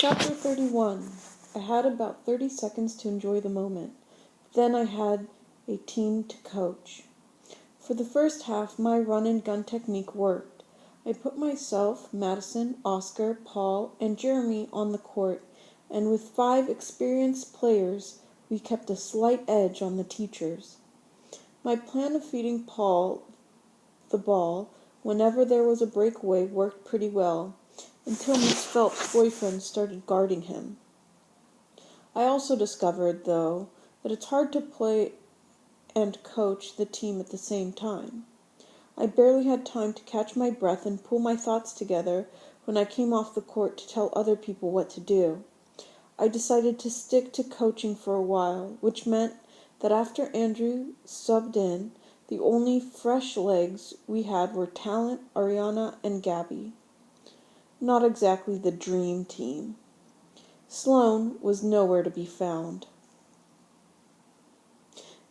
Chapter 31. I had about 30 seconds to enjoy the moment. Then I had a team to coach. For the first half, my run-and-gun technique worked. I put myself, Madison, Oscar, Paul, and Jeremy on the court, and with 5 experienced players, we kept a slight edge on the teachers. My plan of feeding Paul the ball whenever there was a breakaway worked pretty well, until Miss Phelps' boyfriend started guarding him. I also discovered, though, that it's hard to play and coach the team at the same time. I barely had time to catch my breath and pull my thoughts together when I came off the court to tell other people what to do. I decided to stick to coaching for a while, which meant that after Andrew subbed in, the only fresh legs we had were Talent, Ariana, and Gabby. Not exactly the dream team. Sloane was nowhere to be found.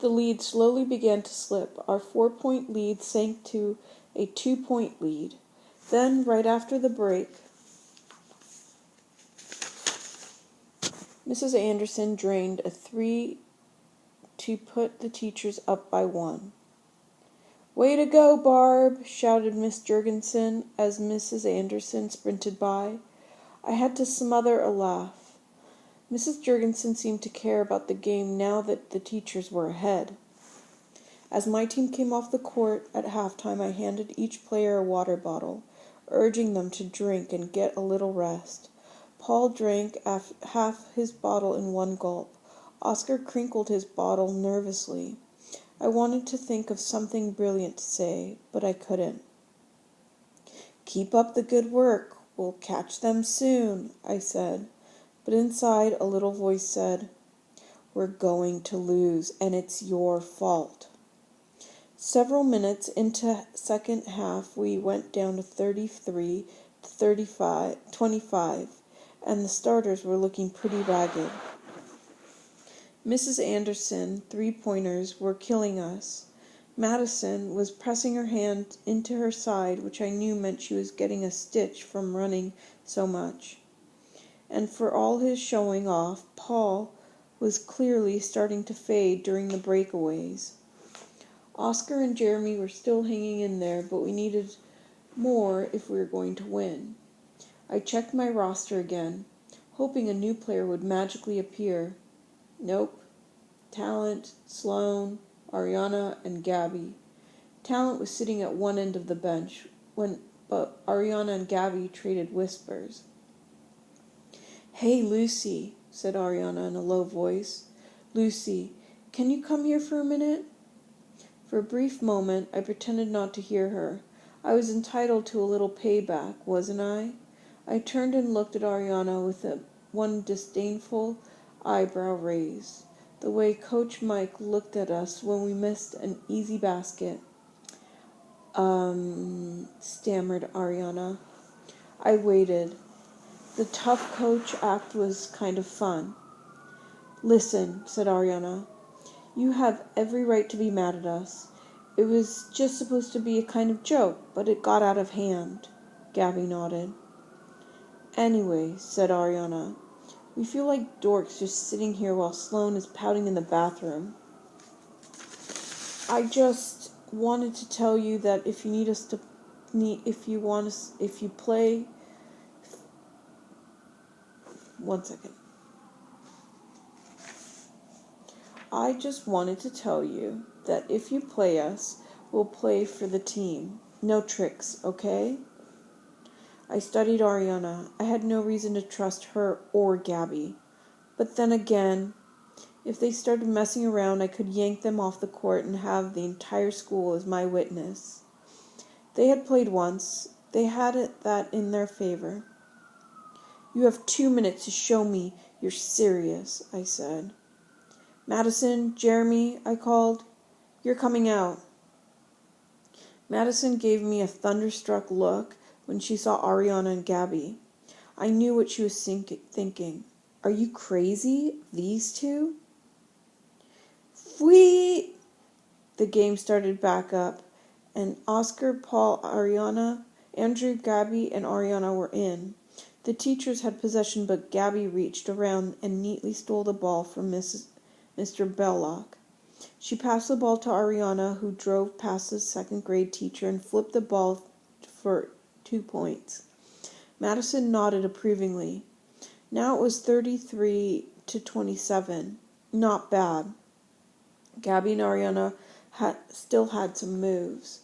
The lead slowly began to slip. Our 4-point lead sank to a 2-point lead. Then, right after the break, Mrs. Anderson drained a 3 to put the teachers up by 1. "Way to go, Barb!" shouted Miss Jurgensen as Mrs. Anderson sprinted by. I had to smother a laugh. Mrs. Jurgensen seemed to care about the game now that the teachers were ahead. As my team came off the court at halftime, I handed each player a water bottle, urging them to drink and get a little rest. Paul drank half his bottle in one gulp. Oscar crinkled his bottle nervously. I wanted to think of something brilliant to say, but I couldn't. "Keep up the good work. We'll catch them soon," I said. But inside, a little voice said, "We're going to lose, and it's your fault." Several minutes into second half, we went down to 33 to 25, and the starters were looking pretty ragged. Mrs. Anderson 3-pointers were killing us. Madison was pressing her hand into her side, which I knew meant she was getting a stitch from running so much. And for all his showing off, Paul was clearly starting to fade during the breakaways. Oscar and Jeremy were still hanging in there, but we needed more if we were going to win. I checked my roster again, hoping a new player would magically appear. Nope. Talent, Sloane, Ariana, and Gabby. Talent was sitting at one end of the bench, but Ariana and Gabby traded whispers. "Hey, Lucy," said Ariana in a low voice. "Lucy, can you come here for a minute?" For a brief moment, I pretended not to hear her. I was entitled to a little payback, wasn't I? I turned and looked at Ariana with one disdainful eyebrow raised, the way Coach Mike looked at us when we missed an easy basket. Stammered Ariana. I waited. The tough coach act was kind of fun. "Listen," said Ariana. "You have every right to be mad at us. It was just supposed to be a kind of joke, but it got out of hand." Gabby nodded. "Anyway," said Ariana, "we feel like dorks just sitting here while Sloane is pouting in the bathroom. I just wanted to tell you that if you play..." One second. "I just wanted to tell you that if you play us, we'll play for the team. No tricks, okay?" I studied Ariana. I had no reason to trust her or Gabby. But then again, if they started messing around, I could yank them off the court and have the entire school as my witness. They had played once. They had that in their favor. "You have 2 minutes to show me you're serious," I said. "Madison, Jeremy," I called. "You're coming out." Madison gave me a thunderstruck look when she saw Ariana and Gabby. I knew what she was thinking. "Are you crazy? These two?" Fwee! The game started back up, and Oscar, Paul, Ariana, Andrew, Gabby, and Ariana were in. The teachers had possession, but Gabby reached around and neatly stole the ball from Mr. Belloc. She passed the ball to Ariana, who drove past the second-grade teacher and flipped the ball for 2 points. Madison nodded approvingly. Now it was 33-27. Not bad. Gabby and Ariana still had some moves.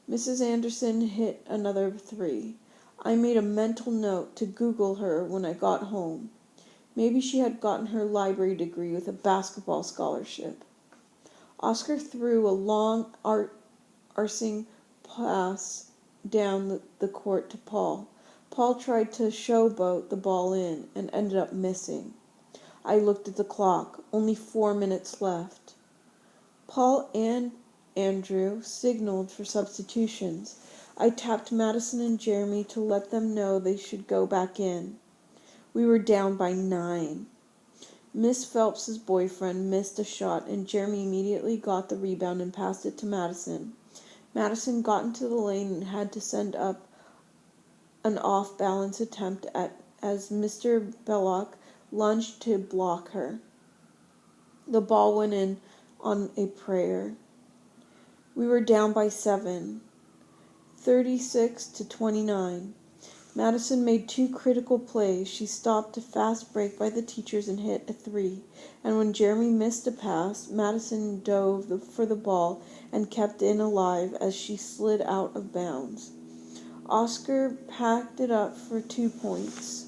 Mrs. Anderson hit another 3. I made a mental note to Google her when I got home. Maybe she had gotten her library degree with a basketball scholarship. Oscar threw a long, arcing pass down the court to Paul. Paul tried to showboat the ball in and ended up missing. I looked at the clock. Only 4 minutes left. Paul and Andrew signaled for substitutions. I tapped Madison and Jeremy to let them know they should go back in. We were down by 9. Miss Phelps's boyfriend missed a shot, and Jeremy immediately got the rebound and passed it to Madison. Madison got into the lane and had to send up an off-balance attempt as Mr. Belloc lunged to block her. The ball went in on a prayer. We were down by 7. 36-29. Madison made 2 critical plays. She stopped a fast break by the teachers and hit a 3. And when Jeremy missed a pass, Madison dove for the ball and kept it alive as she slid out of bounds. Oscar packed it up for 2 points.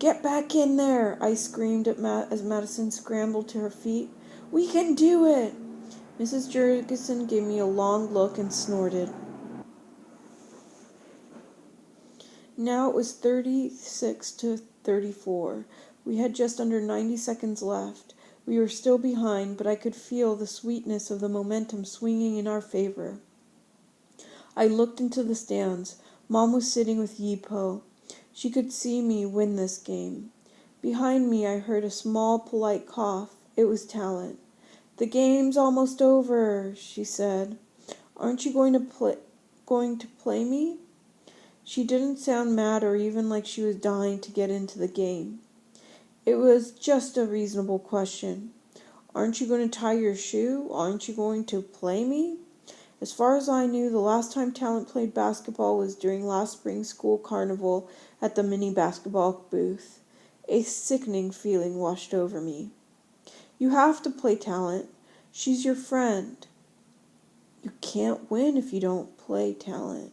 Get back in there, I screamed as Madison scrambled to her feet. We can do it! Mrs. Jurgensen gave me a long look and snorted. Now it was 36-34. We had just under 90 seconds left. We were still behind, but I could feel the sweetness of the momentum swinging in our favor. I looked into the stands. Mom was sitting with Yipo. She could see me win this game. Behind me I heard a small, polite cough. It was Talent. The game's almost over, she said. Aren't you going to play me? She didn't sound mad or even like she was dying to get into the game. It was just a reasonable question. Aren't you going to tie your shoe? Aren't you going to play me? As far as I knew, the last time Talent played basketball was during last spring's school carnival at the mini basketball booth. A sickening feeling washed over me. You have to play Talent. She's your friend. You can't win if you don't play Talent.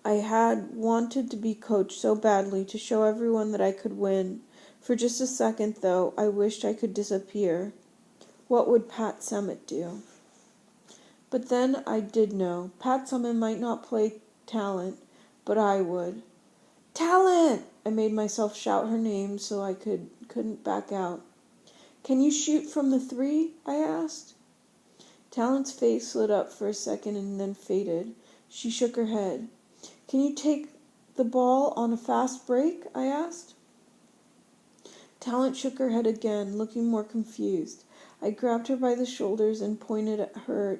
I had wanted to be coached so badly to show everyone that I could win. For just a second, though, I wished I could disappear. What would Pat Summitt do? But then I did know. Pat Summitt might not play Talent, but I would. Talent! I made myself shout her name so I couldn't back out. Can you shoot from the 3? I asked. Talent's face lit up for a second and then faded. She shook her head. Can you take the ball on a fast break? I asked. Talent shook her head again, looking more confused. I grabbed her by the shoulders and pointed at her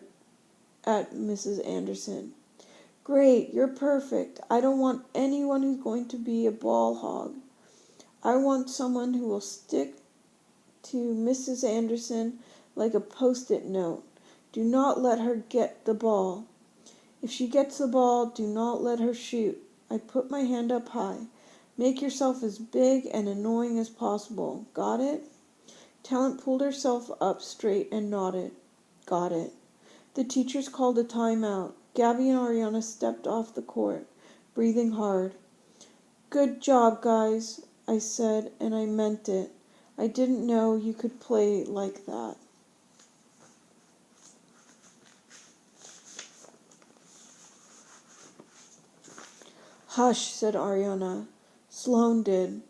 at Mrs. Anderson. Great, you're perfect. I don't want anyone who's going to be a ball hog. I want someone who will stick to Mrs. Anderson like a post-it note. Do not let her get the ball. If she gets the ball, do not let her shoot. I put my hand up high. Make yourself as big and annoying as possible. Got it? Talent pulled herself up straight and nodded. Got it. The teachers called a timeout. Gabby and Ariana stepped off the court, breathing hard. Good job, guys, I said, and I meant it. I didn't know you could play like that. Hush, said Ariana. Sloane did.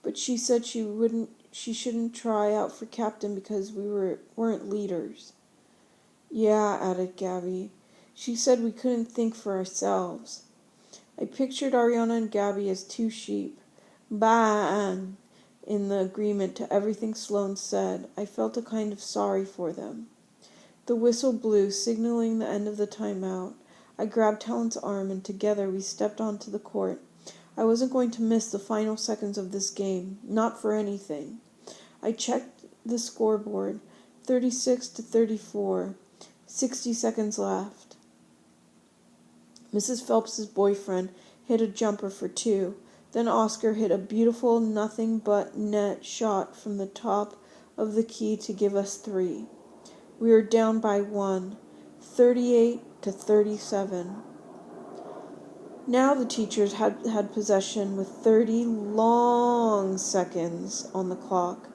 But she said she shouldn't try out for captain because we weren't leaders. Yeah, added Gabby. She said we couldn't think for ourselves. I pictured Ariana and Gabby as 2 sheep. Baan! In the agreement to everything Sloane said, I felt a kind of sorry for them. The whistle blew, signaling the end of the timeout. I grabbed Talon's arm, and together we stepped onto the court. I wasn't going to miss the final seconds of this game, not for anything. I checked the scoreboard, 36-34, 60 seconds left. Mrs. Phelps's boyfriend hit a jumper for 2. Then Oscar hit a beautiful nothing-but-net shot from the top of the key to give us 3. We were down by 1, 38-37. Now the teachers had possession with 30 long seconds on the clock.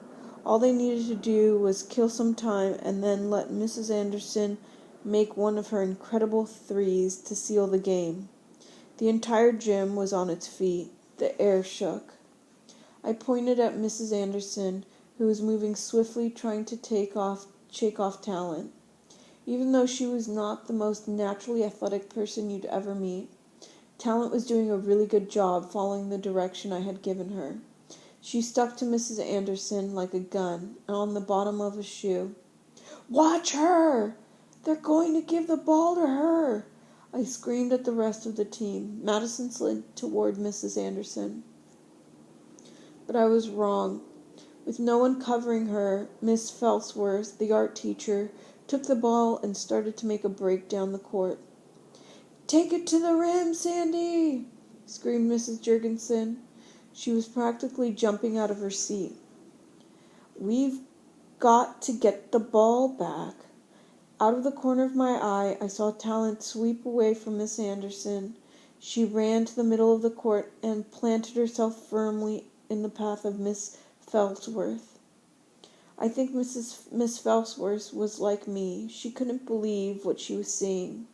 All they needed to do was kill some time and then let Mrs. Anderson make one of her incredible threes to seal the game. The entire gym was on its feet. The air shook. I pointed at Mrs. Anderson, who was moving swiftly, trying to shake off Talent. Even though she was not the most naturally athletic person you'd ever meet, Talent was doing a really good job following the direction I had given her. She stuck to Mrs. Anderson like a gun on the bottom of a shoe. "Watch her! They're going to give the ball to her!" I screamed at the rest of the team. Madison slid toward Mrs. Anderson. But I was wrong. With no one covering her, Miss Felsworth, the art teacher, took the ball and started to make a break down the court. "Take it to the rim, Sandy!" screamed Mrs. Jurgensen. She was practically jumping out of her seat. "We've got to get the ball back." Out of the corner of my eye, I saw Talent sweep away from Miss Anderson. She ran to the middle of the court and planted herself firmly in the path of Miss Felsworth. I think Miss Felsworth was like me. She couldn't believe what she was seeing.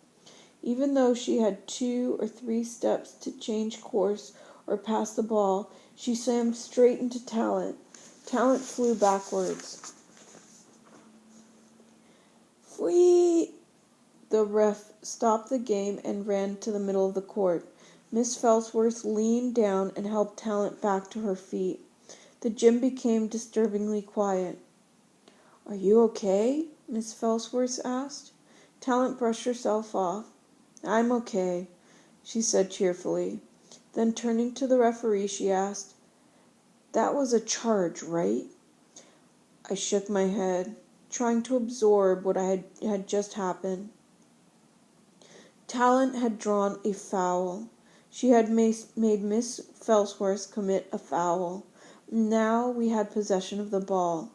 Even though she had 2 or 3 steps to change course or pass the ball, she slammed straight into Talent. Talent flew backwards. "Fwee!" The ref stopped the game and ran to the middle of the court. Miss Felsworth leaned down and helped Talent back to her feet. The gym became disturbingly quiet. "Are you okay?" Miss Felsworth asked. Talent brushed herself off. "I'm okay," she said cheerfully. Then turning to the referee, she asked, "That was a charge, right?" I shook my head, trying to absorb what had just happened. Talent had drawn a foul. She had made Miss Felsworth commit a foul. Now we had possession of the ball.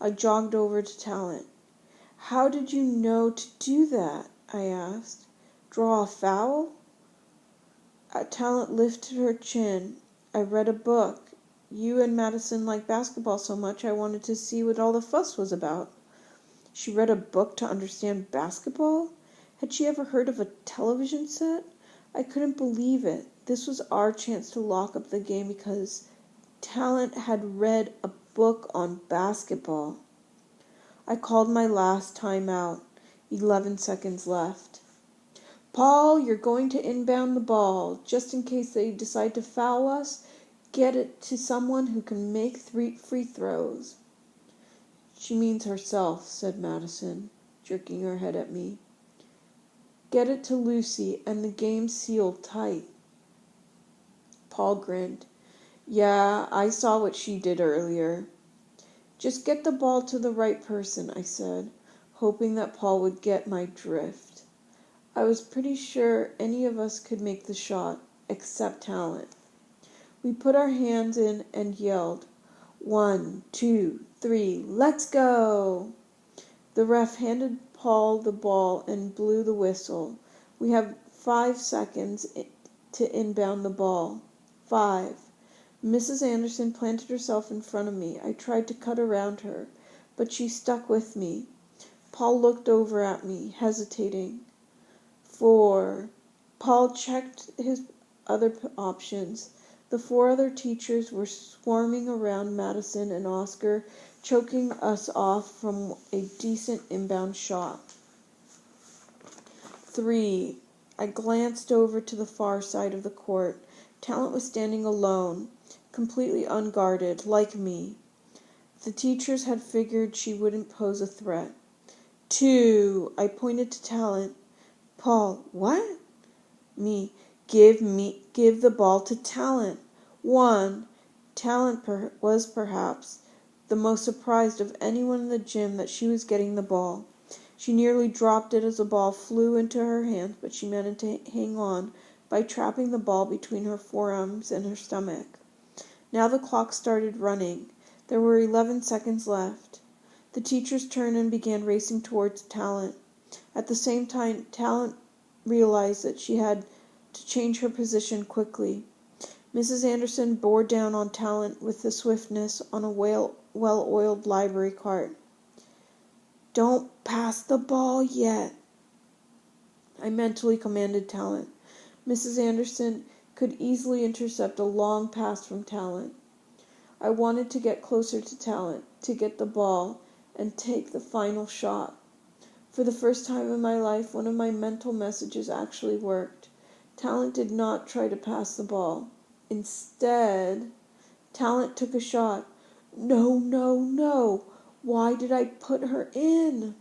I jogged over to Talent. "How did you know to do that?" I asked. "Draw a foul?" Talent lifted her chin. "I read a book. You and Madison like basketball so much I wanted to see what all the fuss was about." She read a book to understand basketball? Had she ever heard of a television set? I couldn't believe it. This was our chance to lock up the game because Talent had read a book on basketball. I called my last timeout. 11 seconds left. "Paul, you're going to inbound the ball. Just in case they decide to foul us, get it to someone who can make 3 free throws." "She means herself," said Madison, jerking her head at me. "Get it to Lucy, and the game's sealed tight." Paul grinned. "Yeah, I saw what she did earlier." "Just get the ball to the right person," I said, hoping that Paul would get my drift. I was pretty sure any of us could make the shot, except Talent. We put our hands in and yelled, 1, 2, 3, let's go! The ref handed Paul the ball and blew the whistle. We have 5 seconds to inbound the ball. 5. Mrs. Anderson planted herself in front of me. I tried to cut around her, but she stuck with me. Paul looked over at me, hesitating. 4. Paul checked his other options. The 4 other teachers were swarming around Madison and Oscar, choking us off from a decent inbound shot. 3. I glanced over to the far side of the court. Talent was standing alone, completely unguarded, like me. The teachers had figured she wouldn't pose a threat. 2. I pointed to Talent. "Paul, what?" Me, give the ball to Talent. 1. Talent was perhaps the most surprised of anyone in the gym that she was getting the ball. She nearly dropped it as the ball flew into her hands, but she managed to hang on by trapping the ball between her forearms and her stomach. Now the clock started running. There were 11 seconds left. The teachers turned and began racing towards Talent. At the same time, Talent realized that she had to change her position quickly. Mrs. Anderson bore down on Talent with the swiftness on a well-oiled library cart. "Don't pass the ball yet," I mentally commanded Talent. Mrs. Anderson could easily intercept a long pass from Talent. I wanted to get closer to Talent, to get the ball, and take the final shot. For the first time in my life, one of my mental messages actually worked. Talent did not try to pass the ball. Instead, Talent took a shot. No, no, no. Why did I put her in?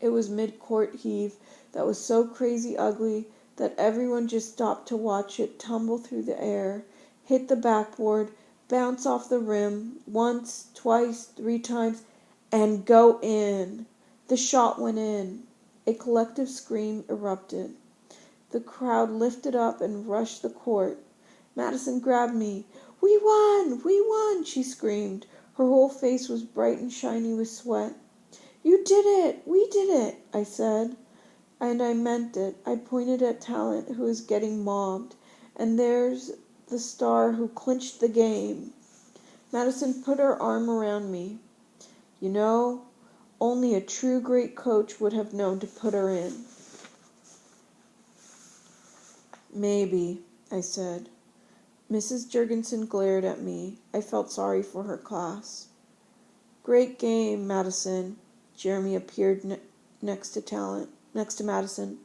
It was mid-court heave that was so crazy ugly that everyone just stopped to watch it tumble through the air, hit the backboard, bounce off the rim, once, twice, 3 times, and go in. The shot went in. A collective scream erupted. The crowd lifted up and rushed the court. Madison grabbed me. "We won! We won!" she screamed. Her whole face was bright and shiny with sweat. "You did it! We did it!" I said. And I meant it. I pointed at Talent, who was getting mobbed. "And there's the star who clinched the game." Madison put her arm around me. "You know, only a true great coach would have known to put her in." "Maybe," I said. Mrs. Jurgensen glared at me. I felt sorry for her class. "Great game, Madison." Jeremy appeared next to Madison.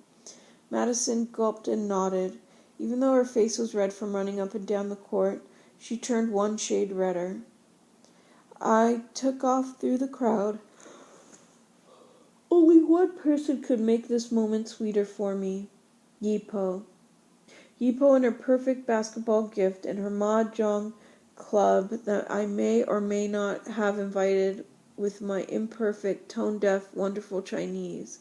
Madison gulped and nodded. Even though her face was red from running up and down the court, she turned one shade redder. I took off through the crowd. Only one person could make this moment sweeter for me. Yipo. Yipo and her perfect basketball gift and her mahjong club that I may or may not have invited with my imperfect, tone-deaf, wonderful Chinese.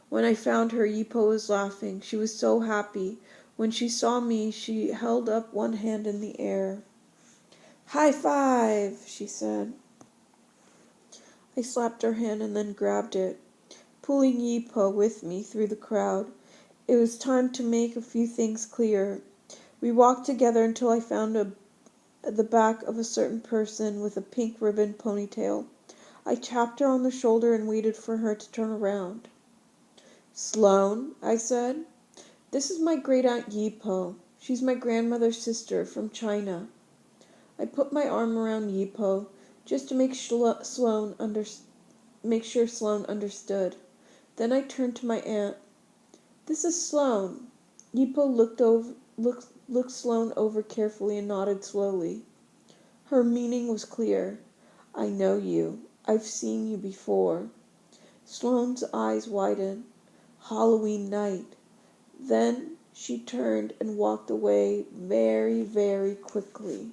When I found her, Yipo was laughing. She was so happy. When she saw me, she held up one hand in the air. "High five," she said. I slapped her hand and then grabbed it, pulling Yipo with me through the crowd. It was time to make a few things clear. We walked together until I found the back of a certain person with a pink ribbon ponytail. I tapped her on the shoulder and waited for her to turn around. "Sloane," I said, "this is my great-aunt Yipo. She's my grandmother's sister from China." I put my arm around Yipo just to make sure Sloane understood. Then I turned to my aunt. "This is Sloane." Yipo looked Sloane over carefully and nodded slowly. Her meaning was clear. "I know you. I've seen you before." Sloane's eyes widened. Halloween night. Then she turned and walked away very, very quickly.